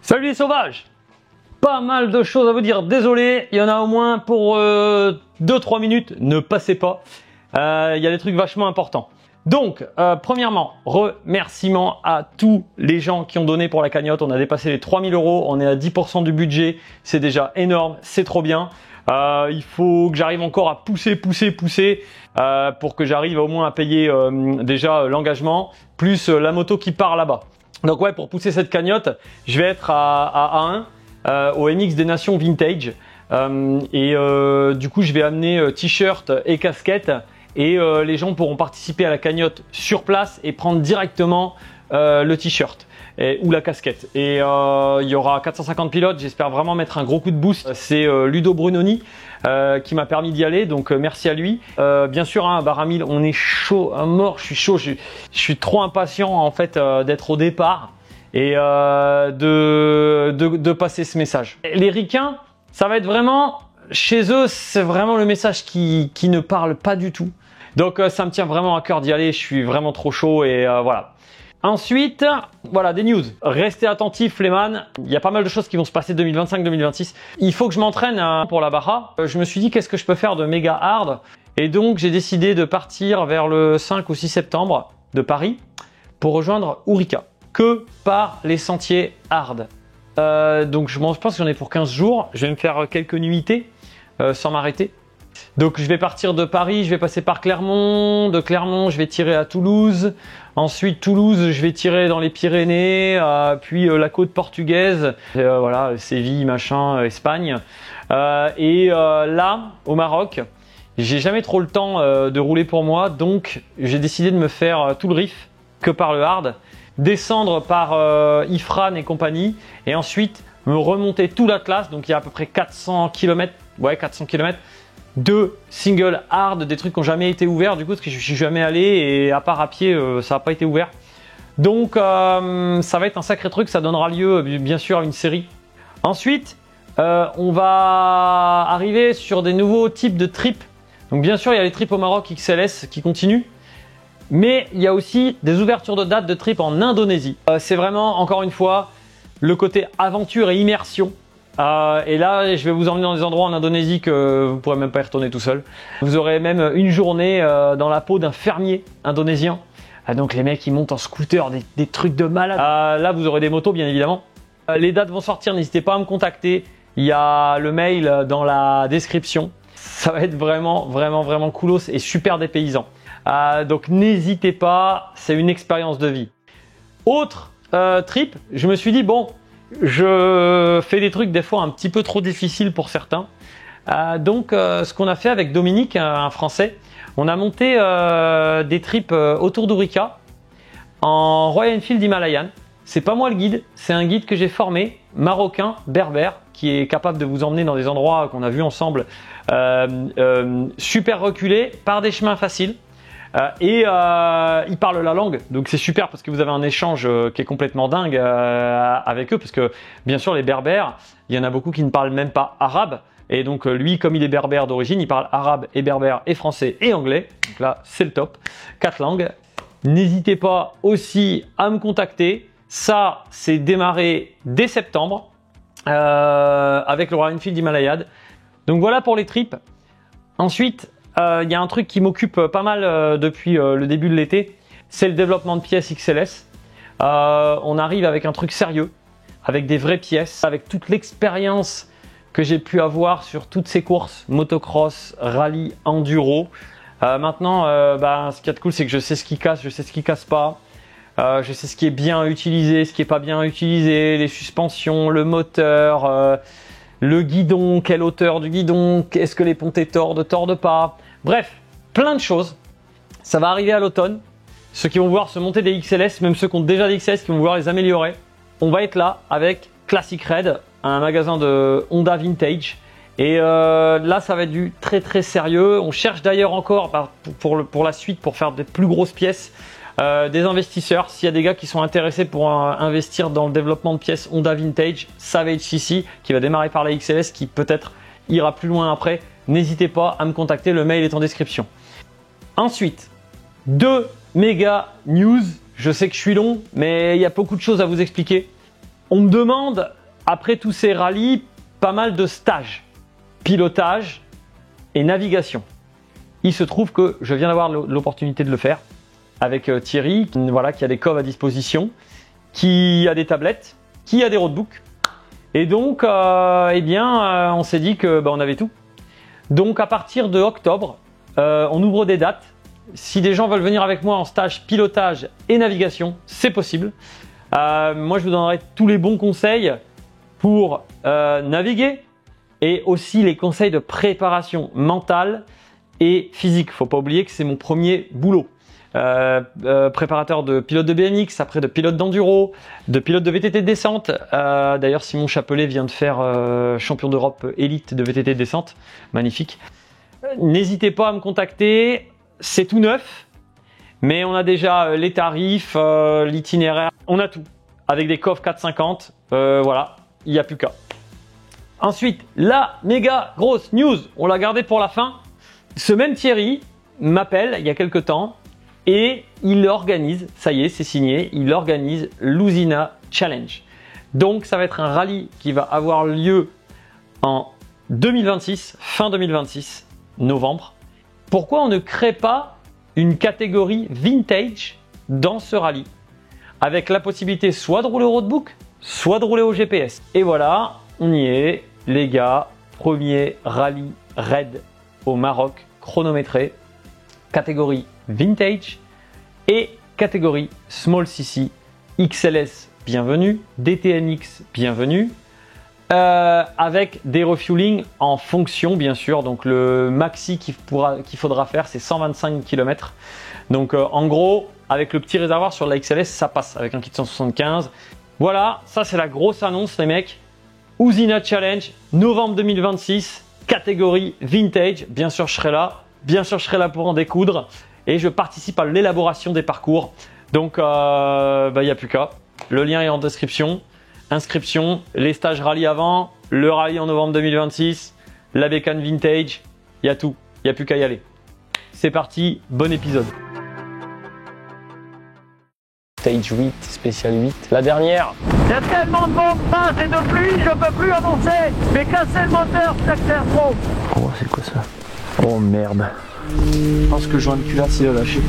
Salut les sauvages! Pas mal de choses à vous dire, désolé, il y en a au moins pour 2-3 minutes, ne passez pas, il y a des trucs vachement importants. Donc, premièrement, remerciement à tous les gens qui ont donné pour la cagnotte, on a dépassé les 3000 €, on est à 10% du budget, c'est déjà énorme, c'est trop bien. Il faut que j'arrive encore à pousser pour que j'arrive au moins à payer déjà l'engagement, plus la moto qui part là-bas. Donc ouais, pour pousser cette cagnotte, je vais être à A1 au MX des Nations Vintage du coup je vais amener t-shirt et casquette et les gens pourront participer à la cagnotte sur place et prendre directement le t-shirt ou la casquette. Et il y aura 450 pilotes, j'espère vraiment mettre un gros coup de boost. C'est Ludo Brunoni qui m'a permis d'y aller, donc merci à lui. Bien sûr, hein, Baramil, on est chaud à mort, je suis chaud, je suis trop impatient en fait d'être au départ et de passer ce message. Les ricains, ça va être vraiment, chez eux, c'est vraiment le message qui ne parle pas du tout. Donc ça me tient vraiment à cœur d'y aller, je suis vraiment trop chaud et voilà. Ensuite, voilà, des news. Restez attentifs les man, il y a pas mal de choses qui vont se passer 2025-2026. Il faut que je m'entraîne pour la Baja. Je me suis dit qu'est-ce que je peux faire de méga hard et donc j'ai décidé de partir vers le 5 ou 6 septembre de Paris pour rejoindre Ourika. Que par les sentiers hard. Donc je pense que j'en ai pour 15 jours, je vais me faire quelques nuitées sans m'arrêter. Donc je vais partir de Paris, je vais passer par Clermont, de Clermont je vais tirer à Toulouse, ensuite Toulouse je vais tirer dans les Pyrénées, puis la côte portugaise, voilà, Séville, machin, Espagne. Là, au Maroc, j'ai jamais trop le temps de rouler pour moi, donc j'ai décidé de me faire tout le Rif que par le hard, descendre par Ifrane et compagnie, et ensuite me remonter tout l'Atlas, donc il y a à peu près 400 km, ouais 400 km, de single hard, des trucs qui n'ont jamais été ouverts du coup parce que je suis jamais allé et à part à pied ça n'a pas été ouvert. Donc ça va être un sacré truc, ça donnera lieu bien sûr à une série. Ensuite on va arriver sur des nouveaux types de trips. Donc bien sûr il y a les trips au Maroc XLS qui continuent, mais il y a aussi des ouvertures de dates de trips en Indonésie. C'est vraiment encore une fois le côté aventure et immersion. Et là, je vais vous emmener dans des endroits en Indonésie que vous pourrez même pas y retourner tout seul. Vous aurez même une journée dans la peau d'un fermier indonésien. Donc les mecs, ils montent en scooter, des trucs de malade. Là, vous aurez des motos, bien évidemment. Les dates vont sortir, n'hésitez pas à me contacter. Il y a le mail dans la description. Ça va être vraiment coolos et super dépaysant. Donc n'hésitez pas, c'est une expérience de vie. Autre trip, je me suis dit, bon, je fais des trucs des fois un petit peu trop difficiles pour certains. Donc ce qu'on a fait avec Dominique, un Français, on a monté des trips autour d'Ourika en Royal Enfield Himalayan. C'est pas moi le guide, c'est un guide que j'ai formé, marocain, berbère, qui est capable de vous emmener dans des endroits qu'on a vus ensemble, super reculés, par des chemins faciles. Il parle la langue, donc c'est super parce que vous avez un échange qui est complètement dingue avec eux, parce que bien sûr les berbères, il y en a beaucoup qui ne parlent même pas arabe, et donc lui, comme il est berbère d'origine, il parle arabe et berbère et français et anglais, donc là c'est le top, 4 langues. N'hésitez pas aussi à me contacter, ça c'est démarré dès septembre avec le Royal Enfield Himalayad. Donc voilà pour les trips. Ensuite, il y a un truc qui m'occupe pas mal depuis le début de l'été, c'est le développement de pièces XLS. On arrive avec un truc sérieux, avec des vraies pièces, avec toute l'expérience que j'ai pu avoir sur toutes ces courses, motocross, rallye, enduro. Maintenant, ce qui est cool, c'est que je sais ce qui casse, je sais ce qui casse pas. Je sais ce qui est bien utilisé, ce qui est pas bien utilisé, les suspensions, le moteur, le guidon, quelle hauteur du guidon, est-ce que les pontées tordent pas. Bref, plein de choses. Ça va arriver à l'automne. Ceux qui vont vouloir se monter des XLS, même ceux qui ont déjà des XLS, qui vont vouloir les améliorer, on va être là avec Classic Red, un magasin de Honda Vintage. Et là, ça va être du très sérieux. On cherche d'ailleurs encore pour la suite, pour faire des plus grosses pièces, des investisseurs. S'il y a des gars qui sont intéressés pour investir dans le développement de pièces Honda Vintage, Savage CC, qui va démarrer par la XLS, qui peut-être ira plus loin après, n'hésitez pas à me contacter, le mail est en description. Ensuite, 2 méga news. Je sais que je suis long, mais il y a beaucoup de choses à vous expliquer. On me demande, après tous ces rallyes, pas mal de stages, pilotage et navigation. Il se trouve que je viens d'avoir l'opportunité de le faire avec Thierry, voilà, qui a des coves à disposition, qui a des tablettes, qui a des roadbooks. Et donc, on s'est dit que on avait tout. Donc, à partir de octobre, on ouvre des dates. Si des gens veulent venir avec moi en stage pilotage et navigation, c'est possible. Moi, je vous donnerai tous les bons conseils pour naviguer et aussi les conseils de préparation mentale et physique. Faut pas oublier que c'est mon premier boulot. Préparateur de pilote de BMX, après de pilote d'enduro, de pilote de VTT de descente. D'ailleurs, Simon Chapelet vient de faire champion d'Europe élite de VTT de descente. Magnifique. N'hésitez pas à me contacter. C'est tout neuf, mais on a déjà les tarifs, l'itinéraire. On a tout. Avec des coffres 450. Voilà, il n'y a plus qu'à. Ensuite, la méga grosse news. On l'a gardée pour la fin. Ce même Thierry m'appelle il y a quelques temps et il organise, ça y est, c'est signé, il organise l'Usina Challenge. Donc ça va être un rallye qui va avoir lieu en 2026, fin 2026, novembre. Pourquoi on ne crée pas une catégorie vintage dans ce rallye avec la possibilité soit de rouler au roadbook, soit de rouler au GPS. Et voilà, on y est, les gars, premier rallye raid au Maroc, chronométré, catégorie vintage et catégorie small CC, XLS bienvenue, DTNX bienvenue, avec des refuelings en fonction bien sûr. Donc le maxi qu'il faudra faire, c'est 125 km. Donc en gros, avec le petit réservoir sur la XLS, ça passe avec un kit 175. Voilà, ça c'est la grosse annonce les mecs. Usina Challenge, novembre 2026, catégorie vintage. Bien sûr, je serai là. Bien sûr, je serai là pour en découdre. Et je participe à l'élaboration des parcours. Donc, il n'y a plus qu'à. Le lien est en description. Inscription, les stages rallye avant, le rallye en novembre 2026, la bécane vintage. Il y a tout. Il n'y a plus qu'à y aller. C'est parti. Bon épisode. Stage 8, spécial 8. La dernière. Il y a tellement de vent, et de pluie, je peux plus avancer. Mais casser le moteur, c'est accélère trop. Oh, c'est quoi ça? Oh merde. Je pense que le joint de culasse il a lâché.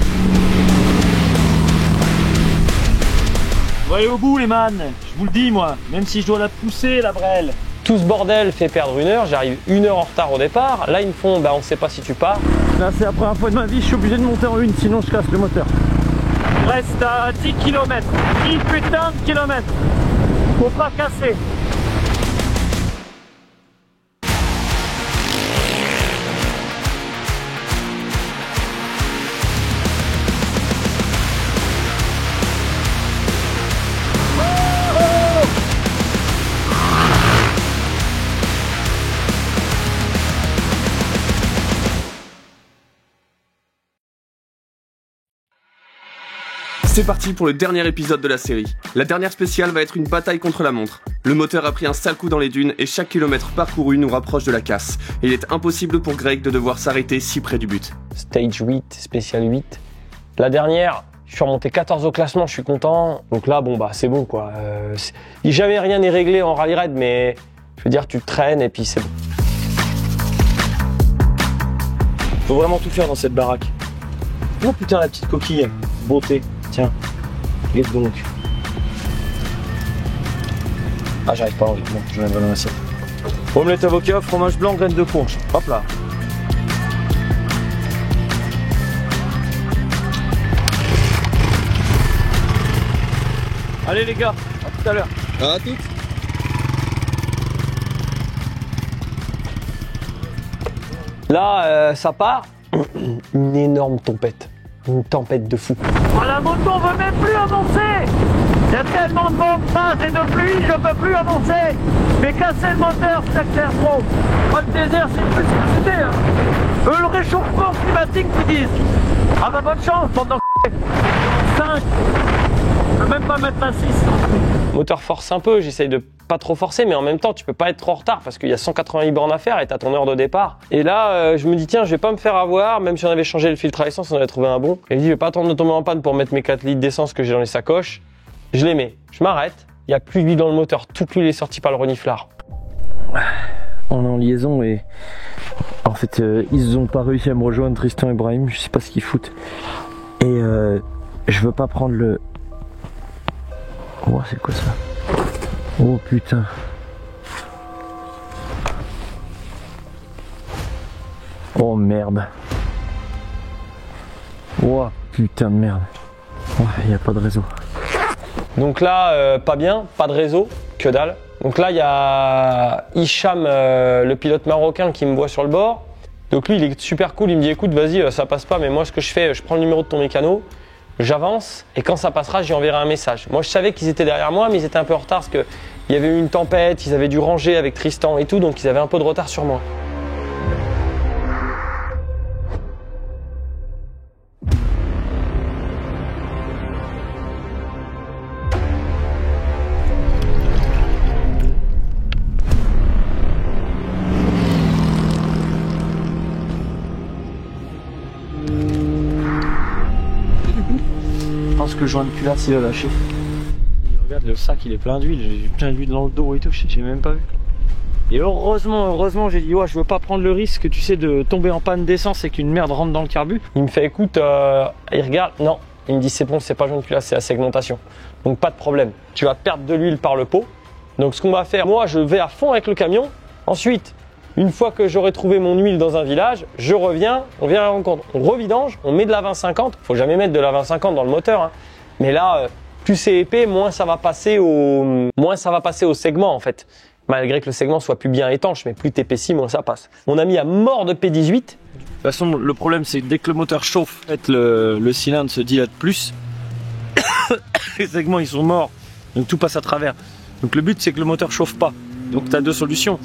On va aller au bout les man, je vous le dis moi, même si je dois la pousser la brêle. Tout ce bordel fait perdre 1 heure, j'arrive 1 heure en retard au départ. Là ils me font, on sait pas si tu pars. Là c'est la première fois de ma vie, je suis obligé de monter en une, sinon je casse le moteur. Je reste à 10 km, 10 putain de kilomètres. Faut pas casser. C'est parti pour le dernier épisode de la série. La dernière spéciale va être une bataille contre la montre. Le moteur a pris un sale coup dans les dunes et chaque kilomètre parcouru nous rapproche de la casse. Et il est impossible pour Greg de devoir s'arrêter si près du but. Stage 8, spécial 8. La dernière, je suis remonté 14 au classement, je suis content. Donc là, bon bah c'est bon quoi. Jamais rien n'est réglé en rallye raid, mais je veux dire tu traînes et puis c'est bon. Faut vraiment tout faire dans cette baraque. Oh putain la petite coquille, beauté. Tiens, laisse donc. Ah j'arrive pas, bon, je vais dans l'assiette. Omelette avocat, fromage blanc, graines de courge. Hop là. Allez les gars, à tout à l'heure. À toutes. Là, ça part. Une énorme tempête. Une tempête de fou. Oh, la moto veut même plus avancer. Il y a tellement de vent, et de pluie, je peux plus avancer. Mais casser le moteur, ça accélère trop. Oh, le désert, c'est une possibilité. Hein. Le réchauffement climatique, ils disent. Ah bah bonne chance, bande d'enculés. 5. Je peux même pas mettre un 6. Moteur force un peu, j'essaye de pas trop forcer, mais en même temps tu peux pas être trop en retard parce qu'il y a 180 bornes à faire et t'as ton heure de départ. Et là je me dis tiens je vais pas me faire avoir, même si on avait changé le filtre à essence, on avait trouvé un bon. Et je dis je vais pas attendre de tomber en panne pour mettre mes 4 litres d'essence que j'ai dans les sacoches. Je les mets, je m'arrête, il n'y a plus d'huile dans le moteur. Toute l'huile est sortie par le reniflard. On est en liaison et en fait ils ont pas réussi à me rejoindre, Tristan et Brahim, je sais pas ce qu'ils foutent. Et je veux pas prendre le... Oh c'est quoi ça? Oh putain. Oh merde. Oh putain de merde. Oh, y a pas de réseau. Donc là, pas bien, pas de réseau, que dalle. Donc là, il y a Hicham, le pilote marocain qui me voit sur le bord. Donc lui, il est super cool, il me dit écoute, vas-y, ça passe pas, mais moi ce que je fais, je prends le numéro de ton mécano, j'avance, et quand ça passera, j'y enverrai un message. Moi, je savais qu'ils étaient derrière moi, mais ils étaient un peu en retard parce qu'il y avait eu une tempête, ils avaient dû ranger avec Tristan et tout, donc ils avaient un peu de retard sur moi. Je pense que le joint de culasse il a lâché. Regarde le sac, il est plein d'huile, j'ai plein d'huile dans le dos et tout, j'ai même pas vu. Et heureusement j'ai dit ouais, je veux pas prendre le risque, tu sais, de tomber en panne d'essence et qu'une merde rentre dans le carbu. Il me fait écoute, il regarde, non, il me dit c'est bon, c'est pas joint de culasse, c'est la segmentation. Donc pas de problème, tu vas perdre de l'huile par le pot. Donc ce qu'on va faire, moi je vais à fond avec le camion, ensuite une fois que j'aurai trouvé mon huile dans un village, je reviens, on vient à la rencontre, on revidange, on met de la 20-50, faut jamais mettre de la 20-50 dans le moteur, hein. Mais là, plus c'est épais, moins ça va passer au segment en fait. Malgré que le segment soit plus bien étanche, mais plus t'épaissis, moins ça passe. On a mis à mort de P18. De toute façon, le problème c'est que dès que le moteur chauffe, en fait, le cylindre se dilate plus. Les segments ils sont morts, donc tout passe à travers. Donc le but c'est que le moteur chauffe pas. Donc tu as deux solutions.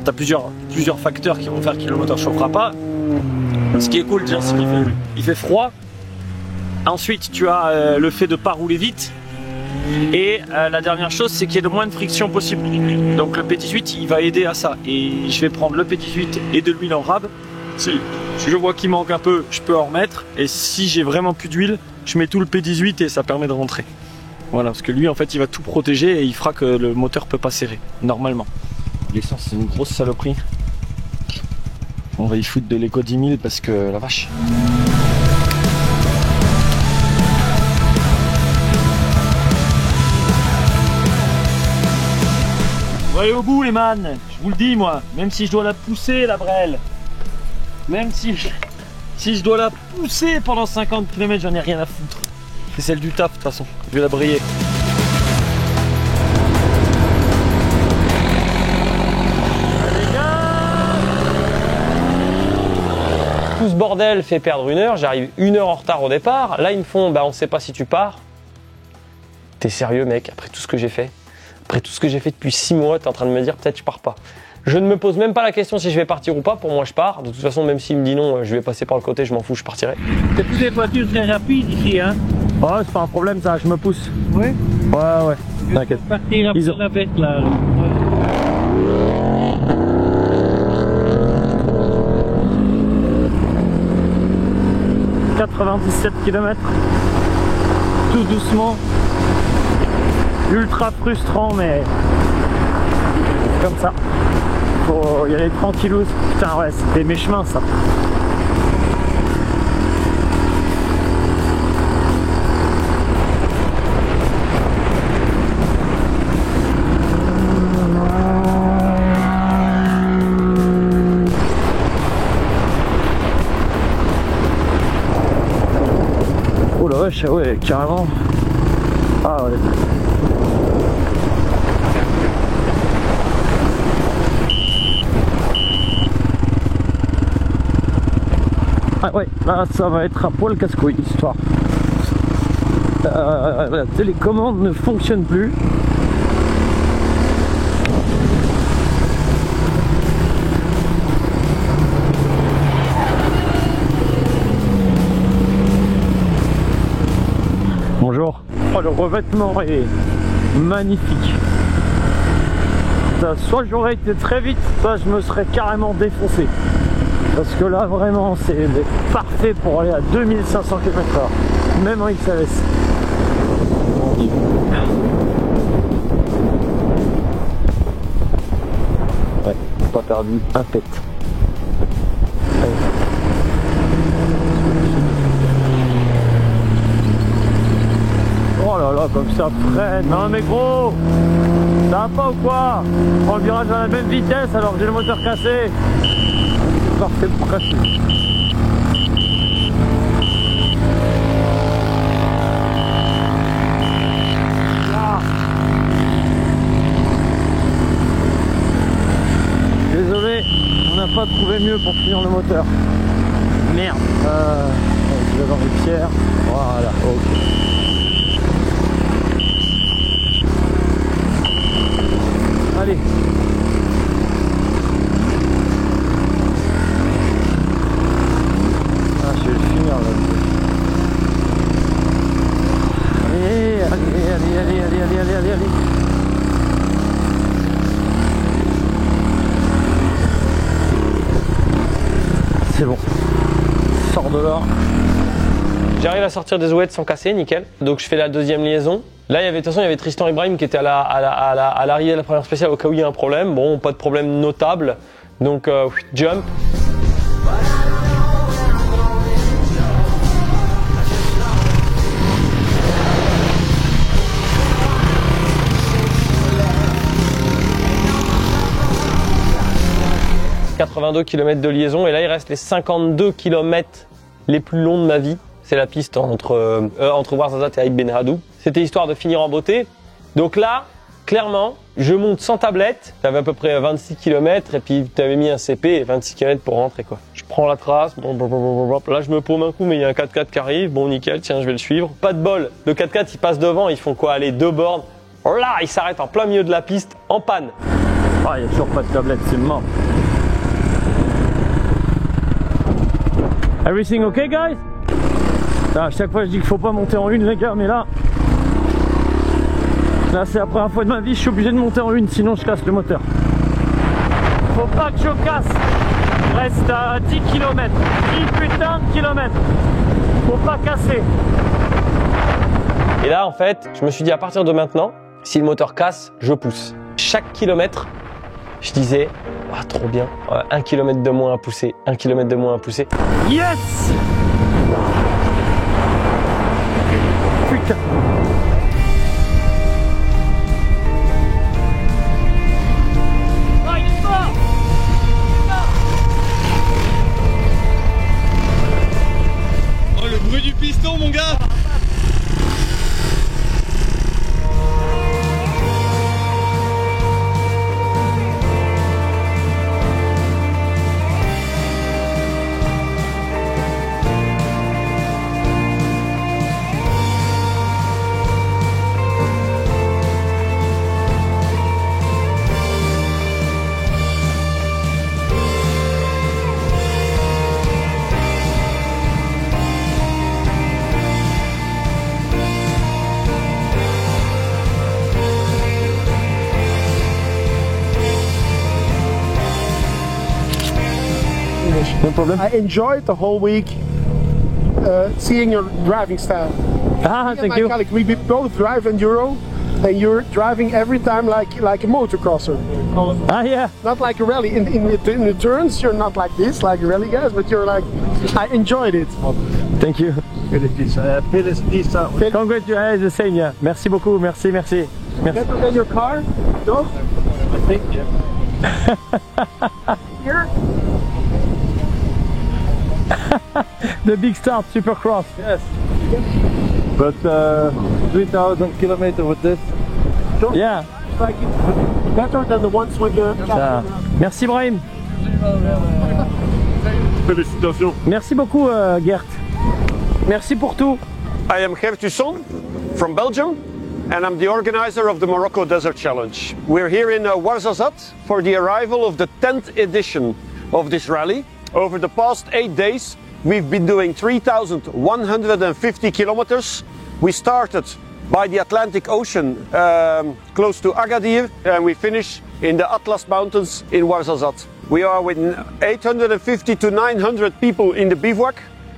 Tu as plusieurs facteurs qui vont faire que le moteur ne chauffera pas. Ce qui est cool déjà, c'est qu'il fait froid. Ensuite, tu as le fait de ne pas rouler vite. Et la dernière chose, c'est qu'il y ait le moins de friction possible. Donc le P18, il va aider à ça. Et je vais prendre le P18 et de l'huile en rab. Si je vois qu'il manque un peu, je peux en remettre. Et si j'ai vraiment plus d'huile, je mets tout le P18 et ça permet de rentrer. Voilà, parce que lui, en fait, il va tout protéger et il fera que le moteur ne peut pas serrer, normalement. L'essence, c'est une grosse saloperie. On va y foutre de l'éco 10 000 parce que la vache. On va aller au bout, les man. Je vous le dis, moi. Même si je dois la pousser, la brêle. Même si je dois la pousser pendant 50 km, j'en ai rien à foutre. C'est celle du taf, de toute façon. Je vais la briller. Tout ce bordel fait perdre 1 heure, j'arrive 1 heure en retard au départ. Là, ils me font, bah on sait pas si tu pars. T'es sérieux, mec, après tout ce que j'ai fait? Après tout ce que j'ai fait depuis 6 mois, t'es en train de me dire peut-être je pars pas. Je ne me pose même pas la question si je vais partir ou pas, pour moi je pars. De toute façon, même s'il me dit non, je vais passer par le côté, je m'en fous, je partirai. C'est plus des voitures très rapides ici, hein. Oh, c'est pas un problème ça, je me pousse. Oui. Ouais, t'inquiète. Partir après la bête là. 97 km, tout doucement, ultra frustrant, mais comme ça, faut y aller tranquillou. Putain ouais, c'était mes chemins ça. Ah ouais, carrément. Ah ouais. Ah ouais, là ça va être un poil casse-couille l'histoire. La télécommande ne fonctionne plus. Bonjour. Oh, le revêtement est magnifique. Soit j'aurais été très vite, soit je me serais carrément défoncé. Parce que là vraiment c'est parfait pour aller à 2500 km/h, même en XLS. perdu un pet. Allez. Oh là là, comme ça freine. Non mais gros, ça va pas ou quoi? Je prends le virage à la même vitesse alors que j'ai le moteur cassé. C'est parfait pour casser. Désolé, on n'a pas trouvé mieux pour finir le moteur. Merde. Je vais dans les pierres. Voilà, ok. Allez. Ah, je vais le finir là. Allez. C'est bon. Sors de là. J'arrive à sortir des ouettes sans casser, nickel. Donc je fais la deuxième liaison. Là, de toute façon, il y avait Tristan Ibrahim qui était à l'arrivée de la première spéciale au cas où il y a un problème. Bon, pas de problème notable. Donc, jump. « 82 km de liaison et là il reste les 52 km les plus longs de ma vie. C'est la piste entre Ouarzazate et Aït Ben Haddou. C'était histoire de finir en beauté. Donc là, clairement, je monte sans tablette. J'avais à peu près 26 km et puis tu avais mis un CP et 26 km pour rentrer quoi. Je prends la trace, là je me paume un coup mais il y a un 4x4 qui arrive. Bon nickel, tiens je vais le suivre. Pas de bol, le 4x4 il passe devant, ils font quoi? Allez, 2 bornes. Là, il s'arrête en plein milieu de la piste, en panne. Ah, il n'y a toujours pas de tablette, c'est mort. Everything okay, guys? À chaque fois je dis qu'il faut pas monter en une les gars, mais là c'est la première fois de ma vie, je suis obligé de monter en une, sinon je casse le moteur. Faut pas que je casse. Il reste à 10 km. 10 putain de kilomètres. Faut pas casser. Et là en fait, je me suis dit à partir de maintenant, si le moteur casse, je pousse. Chaque kilomètre, je disais, ah, trop bien, 1 km de moins à pousser, 1 km de moins à pousser. Yes! Putain! Ah, il est fort! Oh, le bruit du piston, mon gars! No problem. I enjoyed the whole week seeing your driving style. Ah, thank you. Colleague, we both drive enduro, and you're driving every time like a motocrosser. Ah, yeah. Not like a rally. In the turns, you're not like this, like rally guys, but you're like. I enjoyed it. Thank you. Congratulations, the same, yeah. Merci beaucoup, merci. Better than your car? No? I think, yeah. Here? The big start, Supercross. Yes. But 3,000 kilometers with this. So Yeah. like it's better than the ones with the. Ah. Merci Brahim. Félicitations. Merci beaucoup Gert. Merci pour tout. I am Gert Husson from Belgium and I'm the organizer of the Morocco Desert Challenge. We're here in Ouarzazate for the arrival of the 10th edition of this rally. Over the past 8 days we've been doing 3,150 kilometers. We started by the Atlantic Ocean close to Agadir and we finish in the Atlas Mountains in Ouarzazate. We are with 850 to 900 people in the bivouac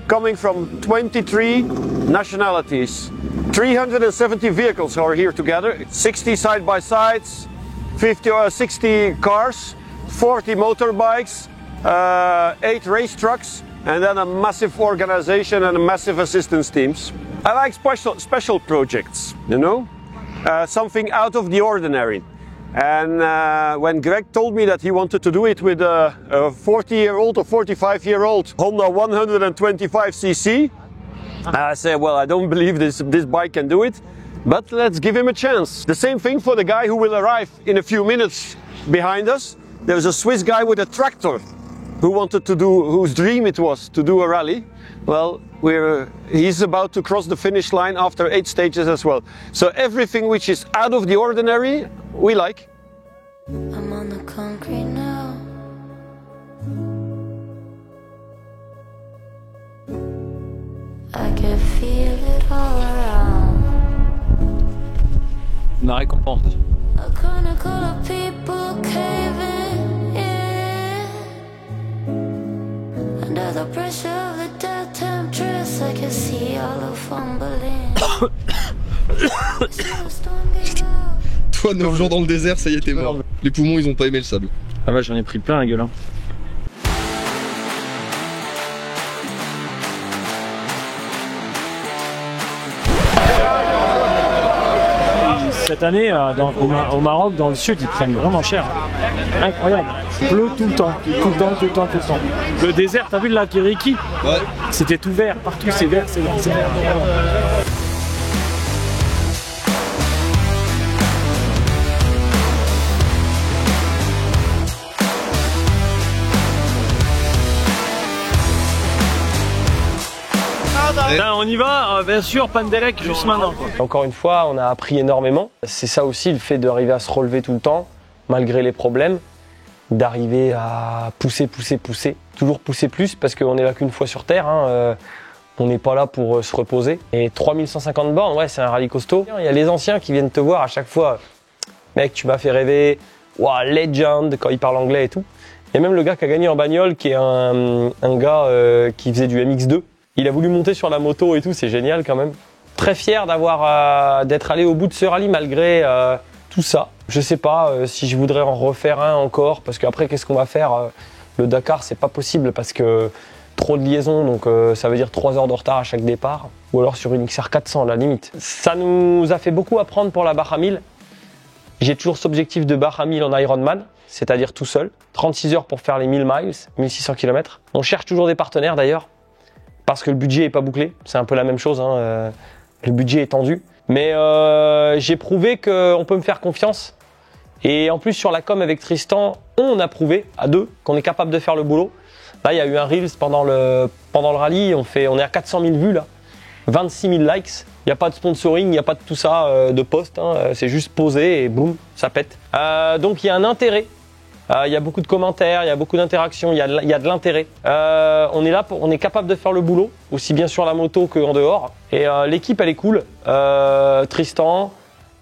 coming from 23 nationalities. 370 vehicles are here together, 60 side-by-sides, 50 or 60 cars, 40 motorbikes, 8 race trucks, and then a massive organization and a massive assistance teams. I like special projects, you know, something out of the ordinary. And when Greg told me that he wanted to do it with a 40-year-old or 45-year-old Honda 125cc, I said, well, I don't believe this bike can do it, but let's give him a chance. The same thing for the guy who will arrive in a few minutes behind us. There's a Swiss guy with a tractor whose dream it was to do a rally. Well, he's about to cross the finish line after 8 stages as well. So everything which is out of the ordinary, we like. I'm on the concrete now. I can feel it all around. La récompense. A chronicle of people caving in under the pressure of the death temptress. I can see all of fumbling. Toi, 9 jours dans le désert, ça y est, t'es mort. Les poumons, ils ont pas aimé le sable. Ah ouais, j'en ai pris plein la gueule. Hein. Cette année, au Maroc, dans le sud, ils prennent vraiment cher. Incroyable. Il pleut tout le temps. Le désert, t'as vu là, Kiriki? Ouais. C'était tout vert, partout c'est vert, c'est vert, c'est vert. Là, on y va, bien sûr, Pandelec juste maintenant. Quoi. Encore une fois, on a appris énormément. C'est ça aussi le fait d'arriver à se relever tout le temps, malgré les problèmes, d'arriver à pousser, toujours pousser plus, parce qu'on est là qu'une fois sur Terre. Hein, on n'est pas là pour se reposer. Et 3150 bornes, ouais, c'est un rallye costaud. Il y a les anciens qui viennent te voir à chaque fois. Mec, tu m'as fait rêver. Wow, legend, quand ils parlent anglais et tout. Il y a même le gars qui a gagné en bagnole, qui est un gars qui faisait du MX2. Il a voulu monter sur la moto et tout, c'est génial quand même. Très fier d'être allé au bout de ce rallye malgré tout ça. Je sais pas si je voudrais en refaire un encore, parce qu'après qu'est-ce qu'on va faire Le Dakar, c'est pas possible parce que trop de liaisons, donc ça veut dire 3 heures de retard à chaque départ. Ou alors sur une XR 400 à la limite. Ça nous a fait beaucoup apprendre pour la Baja 1000. J'ai toujours cet objectif de Baja 1000 en Ironman, c'est-à-dire tout seul. 36 heures pour faire les 1000 miles, 1600 km. On cherche toujours des partenaires d'ailleurs. Parce que le budget n'est pas bouclé, c'est un peu la même chose, hein. Le budget est tendu. Mais j'ai prouvé qu'on peut me faire confiance. Et en plus sur la com avec Tristan, on a prouvé à 2 qu'on est capable de faire le boulot. Là il y a eu un Reels pendant le rallye, on est à 400 000 vues là, 26 000 likes. Il n'y a pas de sponsoring, il n'y a pas de tout ça de post, hein. C'est juste posé et boum, ça pète. Donc il y a un intérêt. Il y a beaucoup de commentaires, il y a beaucoup d'interactions, il y a de l'intérêt. On est là, on est capable de faire le boulot, aussi bien sur la moto qu'en dehors. Et l'équipe, elle est cool. Tristan,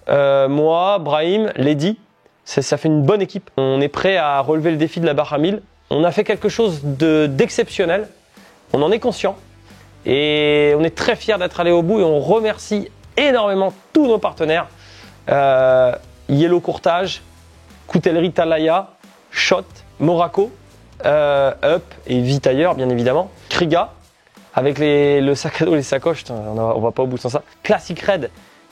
moi, Brahim, Lady, ça fait une bonne équipe. On est prêt à relever le défi de la Baja 1000. On a fait quelque chose d'exceptionnel. On en est conscient. Et on est très fiers d'être allé au bout et on remercie énormément tous nos partenaires. Yellow Courtage, Coutellerie Talaya, Shot, Moraco, Up et Vitailleur bien évidemment, Kriga avec le sac à dos, les sacoches, on va pas au bout sans ça. Classic Red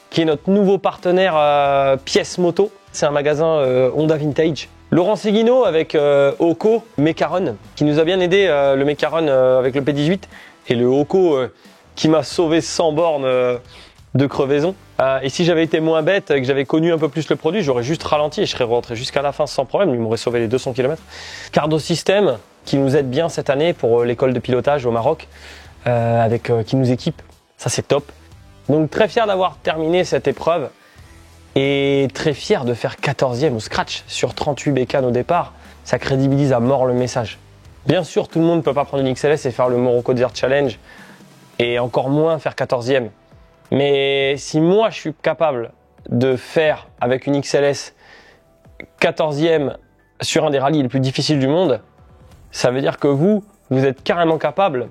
qui est notre nouveau partenaire pièces moto, c'est un magasin Honda Vintage. Laurent Seguino avec Oko Mekaron qui nous a bien aidé, le Mekaron avec le P18 et le Oko qui m'a sauvé 100 bornes de crevaison. Et si j'avais été moins bête et que j'avais connu un peu plus le produit, j'aurais juste ralenti et je serais rentré jusqu'à la fin sans problème. Il m'aurait sauvé les 200 km. Cardo System qui nous aide bien cette année pour l'école de pilotage au Maroc, qui nous équipe. Ça c'est top. Donc très fier d'avoir terminé cette épreuve et très fier de faire 14e au scratch sur 38 bécanes au départ. Ça crédibilise à mort le message. Bien sûr, tout le monde ne peut pas prendre une XLS et faire le Morocco Desert Challenge et encore moins faire 14e. Mais si moi je suis capable de faire avec une XLS 14e sur un des rallyes les plus difficiles du monde, ça veut dire que vous êtes carrément capable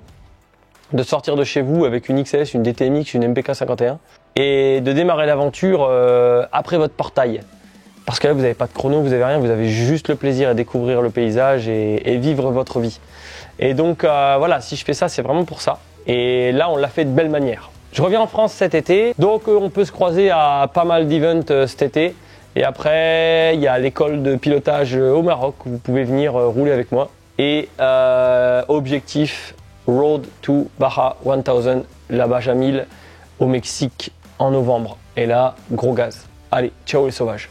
de sortir de chez vous avec une XLS, une DTMX, une MPK 51 et de démarrer l'aventure après votre portail. Parce que là, vous n'avez pas de chrono, vous n'avez rien, vous avez juste le plaisir à découvrir le paysage et vivre votre vie. Et donc voilà, si je fais ça, c'est vraiment pour ça. Et là, on l'a fait de belle manière. Je reviens en France cet été, donc on peut se croiser à pas mal d'events cet été. Et après, il y a l'école de pilotage au Maroc, où vous pouvez venir rouler avec moi. Et objectif, Road to Baja 1000, la Baja 1000 au Mexique en novembre. Et là, gros gaz. Allez, ciao les sauvages.